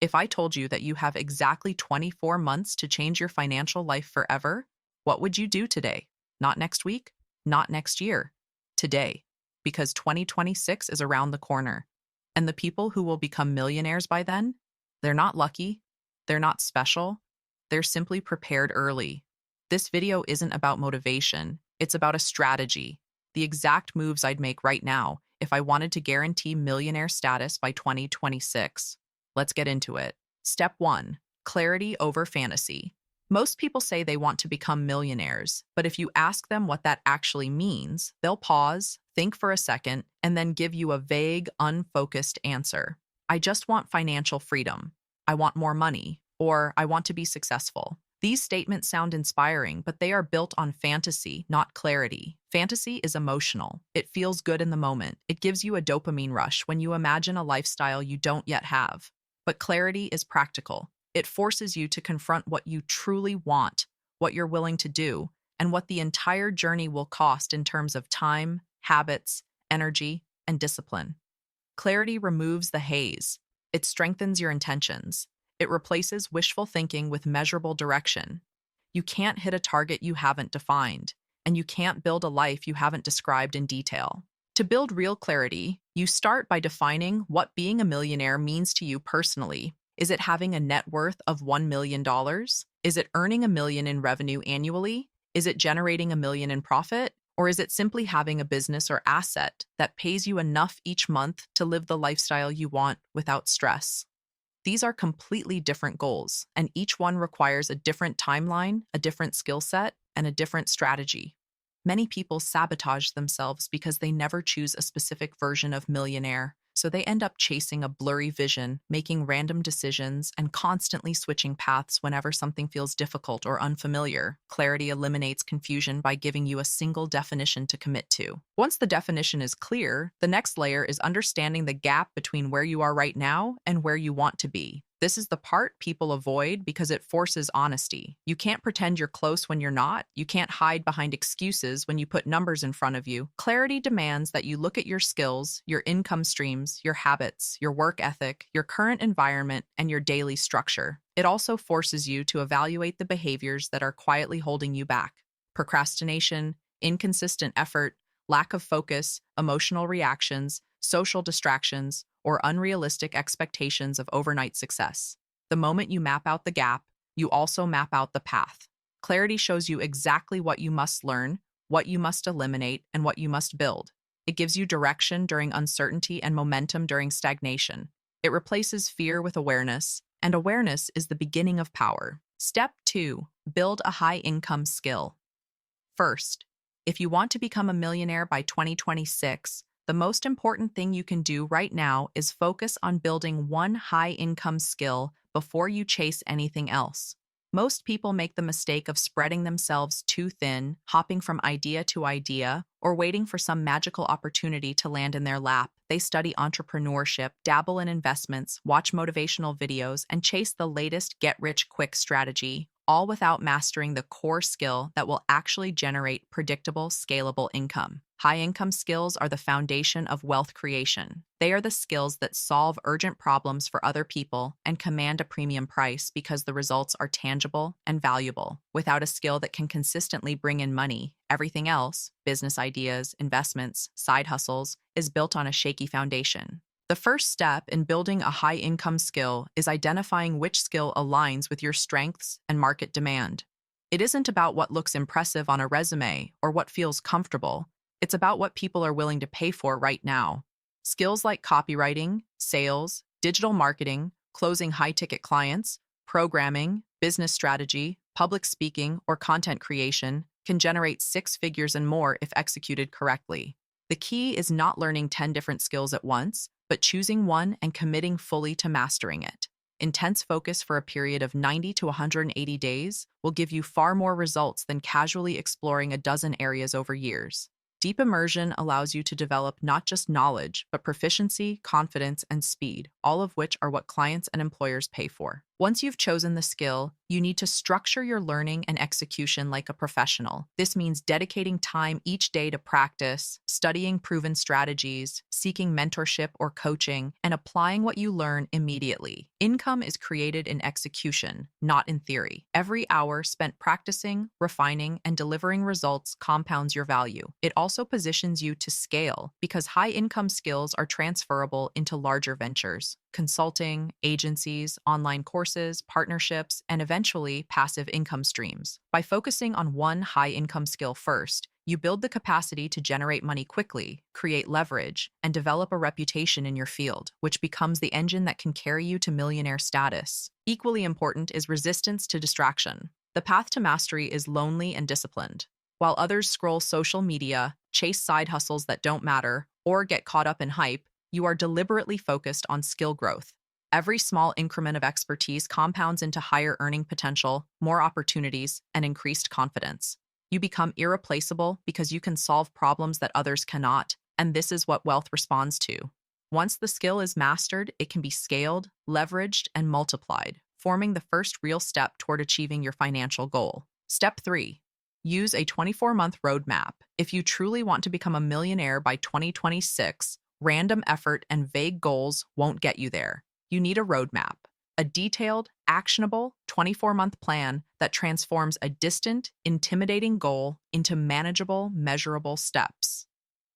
If I told you that you have exactly 24 months to change your financial life forever, what would you do today? Not next week, not next year, today, because 2026 is around the corner. And the people who will become millionaires by then, they're not lucky, they're not special, they're simply prepared early. This video isn't about motivation, it's about a strategy, the exact moves I'd make right now if I wanted to guarantee millionaire status by 2026. Let's get into it. Step 1. Clarity over fantasy. Most people say they want to become millionaires, but if you ask them what that actually means, they'll pause, think for a second, and then give you a vague, unfocused answer. I just want financial freedom. I want more money. Or I want to be successful. These statements sound inspiring, but they are built on fantasy, not clarity. Fantasy is emotional. It feels good in the moment. It gives you a dopamine rush when you imagine a lifestyle you don't yet have. But clarity is practical. It forces you to confront what you truly want, what you're willing to do, and what the entire journey will cost in terms of time, habits, energy, and discipline. Clarity removes the haze. It strengthens your intentions. It replaces wishful thinking with measurable direction. You can't hit a target you haven't defined, and you can't build a life you haven't described in detail. To build real clarity, you start by defining what being a millionaire means to you personally. Is it having a net worth of $1 million? Is it earning $1 million in revenue annually? Is it generating $1 million in profit? Or is it simply having a business or asset that pays you enough each month to live the lifestyle you want without stress? These are completely different goals, and each one requires a different timeline, a different skill set, and a different strategy. Many people sabotage themselves because they never choose a specific version of millionaire, so they end up chasing a blurry vision, making random decisions, and constantly switching paths whenever something feels difficult or unfamiliar. Clarity eliminates confusion by giving you a single definition to commit to. Once the definition is clear, the next layer is understanding the gap between where you are right now and where you want to be. This is the part people avoid because it forces honesty. You can't pretend you're close when you're not. You can't hide behind excuses when you put numbers in front of you. Clarity demands that you look at your skills, your income streams, your habits, your work ethic, your current environment, and your daily structure. It also forces you to evaluate the behaviors that are quietly holding you back. Procrastination, inconsistent effort, lack of focus, emotional reactions, social distractions, or unrealistic expectations of overnight success. The moment you map out the gap, you also map out the path. Clarity shows you exactly what you must learn, what you must eliminate, and what you must build. It gives you direction during uncertainty and momentum during stagnation. It replaces fear with awareness, and awareness is the beginning of power. Step 2. Build a high-income skill. First, if you want to become a millionaire by 2026, the most important thing you can do right now is focus on building one high-income skill before you chase anything else. Most people make the mistake of spreading themselves too thin, hopping from idea to idea, or waiting for some magical opportunity to land in their lap. They study entrepreneurship, dabble in investments, watch motivational videos, and chase the latest get-rich-quick strategy, all without mastering the core skill that will actually generate predictable, scalable income. High-income skills are the foundation of wealth creation. They are the skills that solve urgent problems for other people and command a premium price because the results are tangible and valuable. Without a skill that can consistently bring in money, everything else, business ideas, investments, side hustles, is built on a shaky foundation. The first step in building a high-income skill is identifying which skill aligns with your strengths and market demand. It isn't about what looks impressive on a resume or what feels comfortable. It's about what people are willing to pay for right now. Skills like copywriting, sales, digital marketing, closing high-ticket clients, programming, business strategy, public speaking, or content creation can generate six figures and more if executed correctly. The key is not learning 10 different skills at once, but choosing one and committing fully to mastering it. Intense focus for a period of 90 to 180 days will give you far more results than casually exploring a dozen areas over years. Deep immersion allows you to develop not just knowledge, but proficiency, confidence, and speed, all of which are what clients and employers pay for. Once you've chosen the skill, you need to structure your learning and execution like a professional. This means dedicating time each day to practice, studying proven strategies, seeking mentorship or coaching, and applying what you learn immediately. Income is created in execution, not in theory. Every hour spent practicing, refining, and delivering results compounds your value. It also positions you to scale because high income skills are transferable into larger ventures. Consulting, agencies, online courses, partnerships, and eventually passive income streams. By focusing on one high income skill first, you build the capacity to generate money quickly, create leverage, and develop a reputation in your field, which becomes the engine that can carry you to millionaire status. Equally important is resistance to distraction. The path to mastery is lonely and disciplined. While others scroll social media, chase side hustles that don't matter, or get caught up in hype, you are deliberately focused on skill growth. Every small increment of expertise compounds into higher earning potential, more opportunities, and increased confidence. You become irreplaceable because you can solve problems that others cannot, and this is what wealth responds to. Once the skill is mastered, it can be scaled, leveraged, and multiplied, forming the first real step toward achieving your financial goal. Step 3. Use a 24-month roadmap. If you truly want to become a millionaire by 2026, random effort and vague goals won't get you there. You need a roadmap, a detailed, actionable 24-month plan that transforms a distant, intimidating goal into manageable, measurable steps.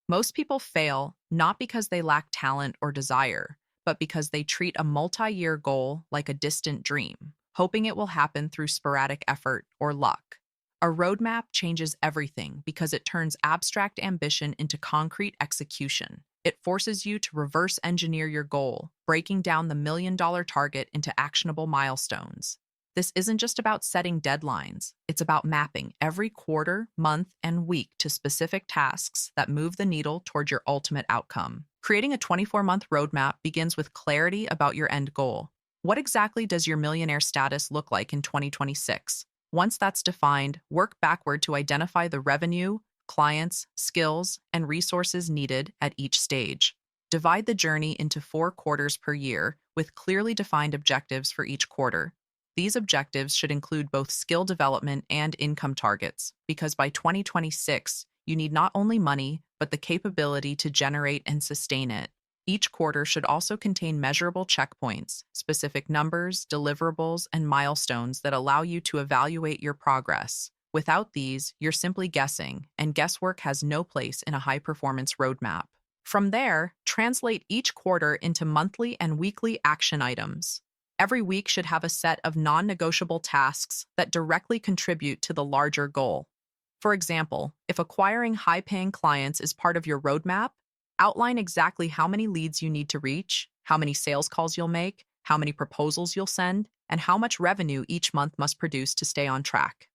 Most people fail not because they lack talent or desire, but because they treat a multi-year goal like a distant dream, hoping it will happen through sporadic effort or luck. A roadmap changes everything because it turns abstract ambition into concrete execution. It forces you to reverse engineer your goal, breaking down the million-dollar target into actionable milestones. This isn't just about setting deadlines. It's about mapping every quarter, month, and week to specific tasks that move the needle toward your ultimate outcome. Creating a 24-month roadmap begins with clarity about your end goal. What exactly does your millionaire status look like in 2026? Once that's defined, work backward to identify the revenue, clients, skills, and resources needed at each stage. Divide the journey into 4 quarters per year with clearly defined objectives for each quarter. These objectives should include both skill development and income targets, because by 2026, you need not only money, but the capability to generate and sustain it. Each quarter should also contain measurable checkpoints, specific numbers, deliverables, and milestones that allow you to evaluate your progress. Without these, you're simply guessing, and guesswork has no place in a high-performance roadmap. From there, translate each quarter into monthly and weekly action items. Every week should have a set of non-negotiable tasks that directly contribute to the larger goal. For example, if acquiring high-paying clients is part of your roadmap, outline exactly how many leads you need to reach, how many sales calls you'll make, how many proposals you'll send, and how much revenue each month must produce to stay on track.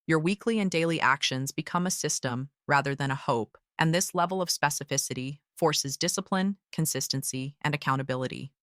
Your weekly and daily actions become a system rather than a hope, and this level of specificity forces discipline, consistency, and accountability.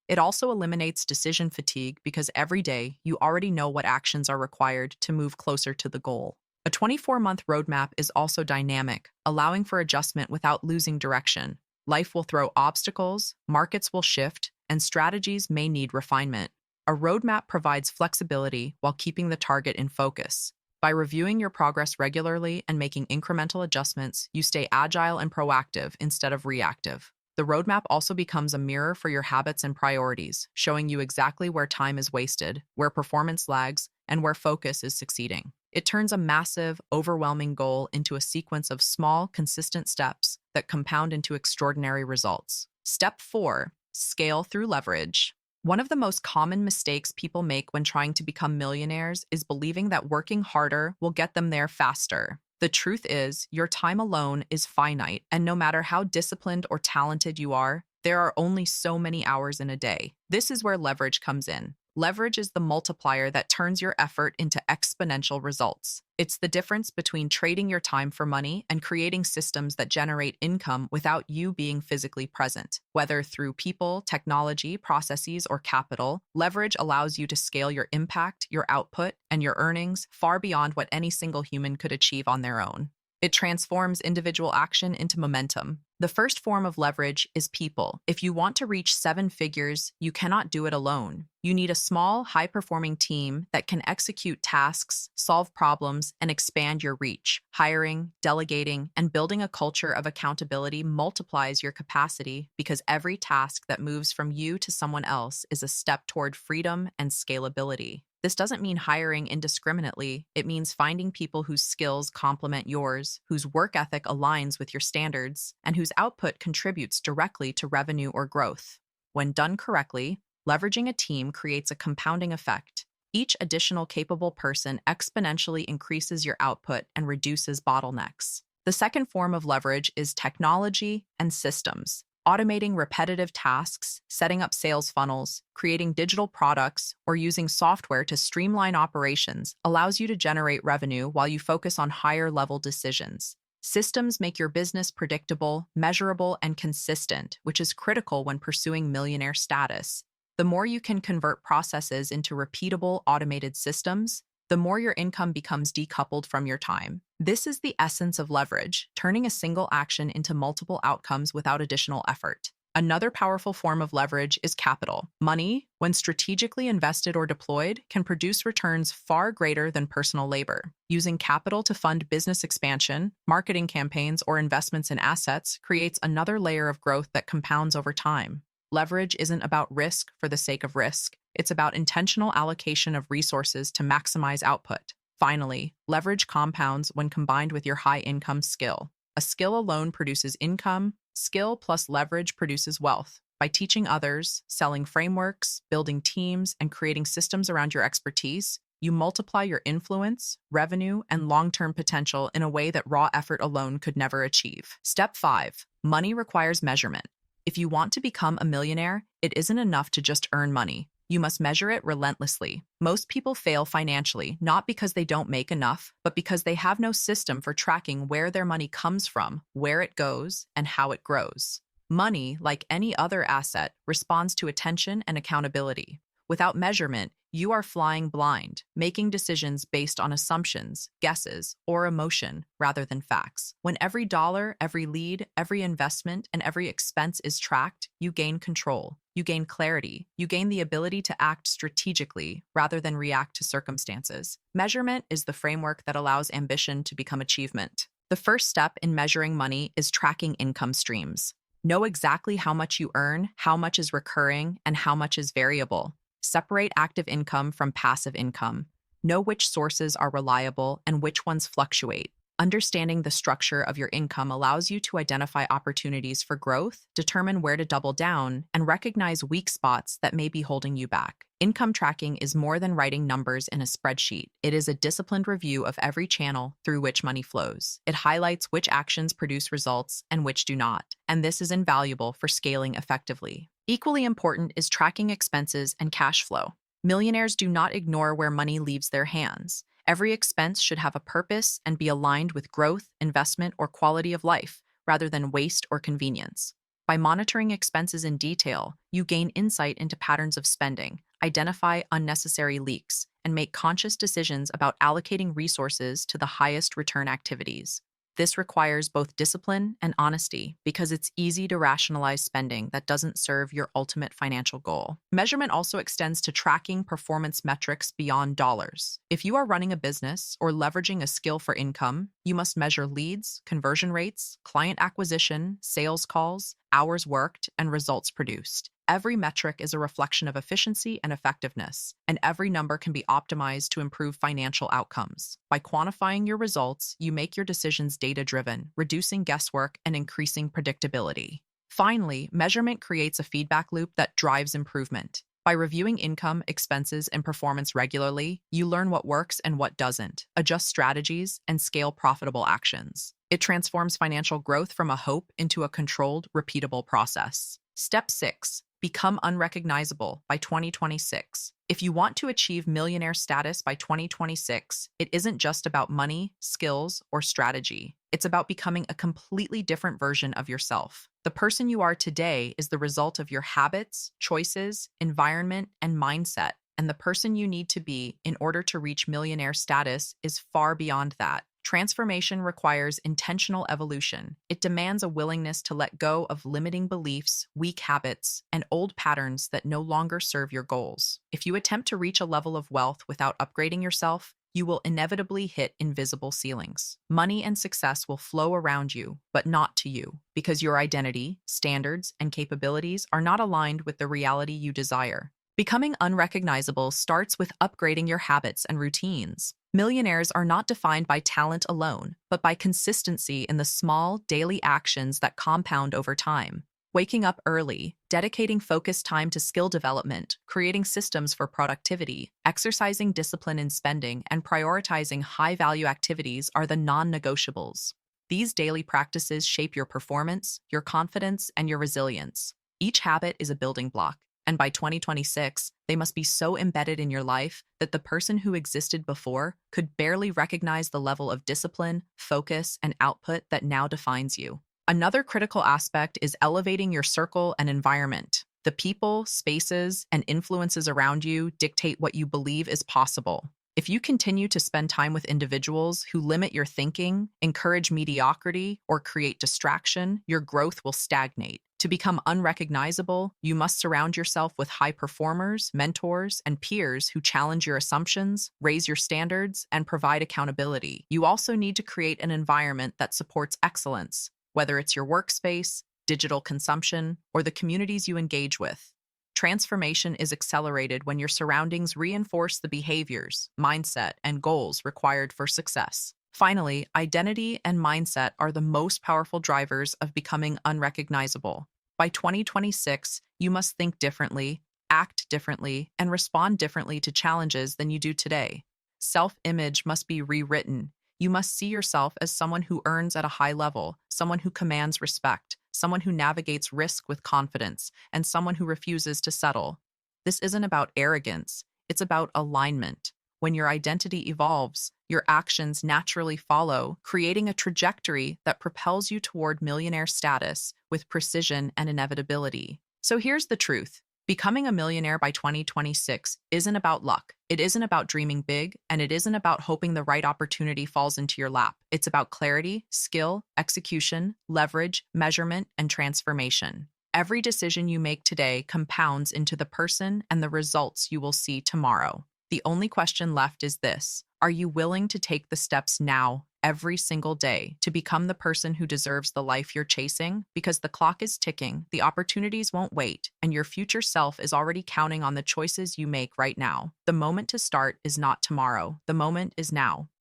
It also eliminates decision fatigue because every day you already know what actions are required to move closer to the goal. A 24-month roadmap is also dynamic, allowing for adjustment without losing direction. Life will throw obstacles, markets will shift, and strategies may need refinement. A roadmap provides flexibility while keeping the target in focus. By reviewing your progress regularly and making incremental adjustments, you stay agile and proactive instead of reactive. The roadmap also becomes a mirror for your habits and priorities, showing you exactly where time is wasted, where performance lags, and where focus is succeeding. It turns a massive, overwhelming goal into a sequence of small, consistent steps that compound into extraordinary results. Step 4. Scale through leverage. One of the most common mistakes people make when trying to become millionaires is believing that working harder will get them there faster. The truth is, your time alone is finite, and no matter how disciplined or talented you are, there are only so many hours in a day. This is where leverage comes in. Leverage is the multiplier that turns your effort into exponential results. It's the difference between trading your time for money and creating systems that generate income without you being physically present. Whether through people, technology, processes, or capital, leverage allows you to scale your impact, your output, and your earnings far beyond what any single human could achieve on their own. It transforms individual action into momentum. The first form of leverage is people. If you want to reach seven figures, you cannot do it alone. You need a small, high-performing team that can execute tasks, solve problems, and expand your reach. Hiring, delegating, and building a culture of accountability multiplies your capacity because every task that moves from you to someone else is a step toward freedom and scalability. This doesn't mean hiring indiscriminately. It means finding people whose skills complement yours, whose work ethic aligns with your standards, and whose output contributes directly to revenue or growth. When done correctly, leveraging a team creates a compounding effect. Each additional capable person exponentially increases your output and reduces bottlenecks. The second form of leverage is technology and systems. Automating repetitive tasks, setting up sales funnels, creating digital products, or using software to streamline operations allows you to generate revenue while you focus on higher-level decisions. Systems make your business predictable, measurable, and consistent, which is critical when pursuing millionaire status. The more you can convert processes into repeatable, automated systems, the more your income becomes decoupled from your time. This is the essence of leverage, turning a single action into multiple outcomes without additional effort. Another powerful form of leverage is capital. Money, when strategically invested or deployed, can produce returns far greater than personal labor. Using capital to fund business expansion, marketing campaigns, or investments in assets creates another layer of growth that compounds over time. Leverage isn't about risk for the sake of risk. It's about intentional allocation of resources to maximize output. Finally, leverage compounds when combined with your high-income skill. A skill alone produces income. Skill plus leverage produces wealth. By teaching others, selling frameworks, building teams, and creating systems around your expertise, you multiply your influence, revenue, and long-term potential in a way that raw effort alone could never achieve. Step 5. Money requires measurement. If you want to become a millionaire, it isn't enough to just earn money. You must measure it relentlessly. Most people fail financially, not because they don't make enough, but because they have no system for tracking where their money comes from, where it goes, and how it grows. Money, like any other asset, responds to attention and accountability. Without measurement, you are flying blind, making decisions based on assumptions, guesses, or emotion rather than facts. When every dollar, every lead, every investment, and every expense is tracked, you gain control. You gain clarity. You gain the ability to act strategically rather than react to circumstances. Measurement is the framework that allows ambition to become achievement. The first step in measuring money is tracking income streams. Know exactly how much you earn, how much is recurring, and how much is variable. Separate active income from passive income. Know which sources are reliable and which ones fluctuate. Understanding the structure of your income allows you to identify opportunities for growth, determine where to double down, and recognize weak spots that may be holding you back. Income tracking is more than writing numbers in a spreadsheet. It is a disciplined review of every channel through which money flows. It highlights which actions produce results and which do not, and this is invaluable for scaling effectively. Equally important is tracking expenses and cash flow. Millionaires do not ignore where money leaves their hands. Every expense should have a purpose and be aligned with growth, investment, or quality of life, rather than waste or convenience. By monitoring expenses in detail, you gain insight into patterns of spending, identify unnecessary leaks, and make conscious decisions about allocating resources to the highest return activities. This requires both discipline and honesty because it's easy to rationalize spending that doesn't serve your ultimate financial goal. Measurement also extends to tracking performance metrics beyond dollars. If you are running a business or leveraging a skill for income, you must measure leads, conversion rates, client acquisition, sales calls, hours worked, and results produced. Every metric is a reflection of efficiency and effectiveness, and every number can be optimized to improve financial outcomes. By quantifying your results, you make your decisions data-driven, reducing guesswork and increasing predictability. Finally, measurement creates a feedback loop that drives improvement. By reviewing income, expenses, and performance regularly, you learn what works and what doesn't, adjust strategies, and scale profitable actions. It transforms financial growth from a hope into a controlled, repeatable process. Step 6. Become unrecognizable by 2026. If you want to achieve millionaire status by 2026, it isn't just about money, skills, or strategy. It's about becoming a completely different version of yourself. The person you are today is the result of your habits, choices, environment, and mindset. And the person you need to be in order to reach millionaire status is far beyond that. Transformation requires intentional evolution. It demands a willingness to let go of limiting beliefs, weak habits, and old patterns that no longer serve your goals. If you attempt to reach a level of wealth without upgrading yourself, you will inevitably hit invisible ceilings. Money and success will flow around you, but not to you, because your identity, standards, and capabilities are not aligned with the reality you desire. Becoming unrecognizable starts with upgrading your habits and routines. Millionaires are not defined by talent alone, but by consistency in the small, daily actions that compound over time. Waking up early, dedicating focused time to skill development, creating systems for productivity, exercising discipline in spending, and prioritizing high-value activities are the non-negotiables. These daily practices shape your performance, your confidence, and your resilience. Each habit is a building block, and by 2026, they must be so embedded in your life that the person who existed before could barely recognize the level of discipline, focus, and output that now defines you. Another critical aspect is elevating your circle and environment. The people, spaces, and influences around you dictate what you believe is possible. If you continue to spend time with individuals who limit your thinking, encourage mediocrity, or create distraction, your growth will stagnate. To become unrecognizable, you must surround yourself with high performers, mentors, and peers who challenge your assumptions, raise your standards, and provide accountability. You also need to create an environment that supports excellence, whether it's your workspace, digital consumption, or the communities you engage with. Transformation is accelerated when your surroundings reinforce the behaviors, mindset, and goals required for success. Finally, identity and mindset are the most powerful drivers of becoming unrecognizable. By 2026, you must think differently, act differently, and respond differently to challenges than you do today. Self-image must be rewritten. You must see yourself as someone who earns at a high level, someone who commands respect, someone who navigates risk with confidence, and someone who refuses to settle. This isn't about arrogance, it's about alignment. When your identity evolves, your actions naturally follow, creating a trajectory that propels you toward millionaire status with precision and inevitability. So here's the truth. Becoming a millionaire by 2026 isn't about luck. It isn't about dreaming big, and it isn't about hoping the right opportunity falls into your lap. It's about clarity, skill, execution, leverage, measurement, and transformation. Every decision you make today compounds into the person and the results you will see tomorrow. The only question left is this: are you willing to take the steps now, every single day, to become the person who deserves the life you're chasing? Because the clock is ticking, the opportunities won't wait, and your future self is already counting on the choices you make right now. The moment to start is not tomorrow. The moment is now.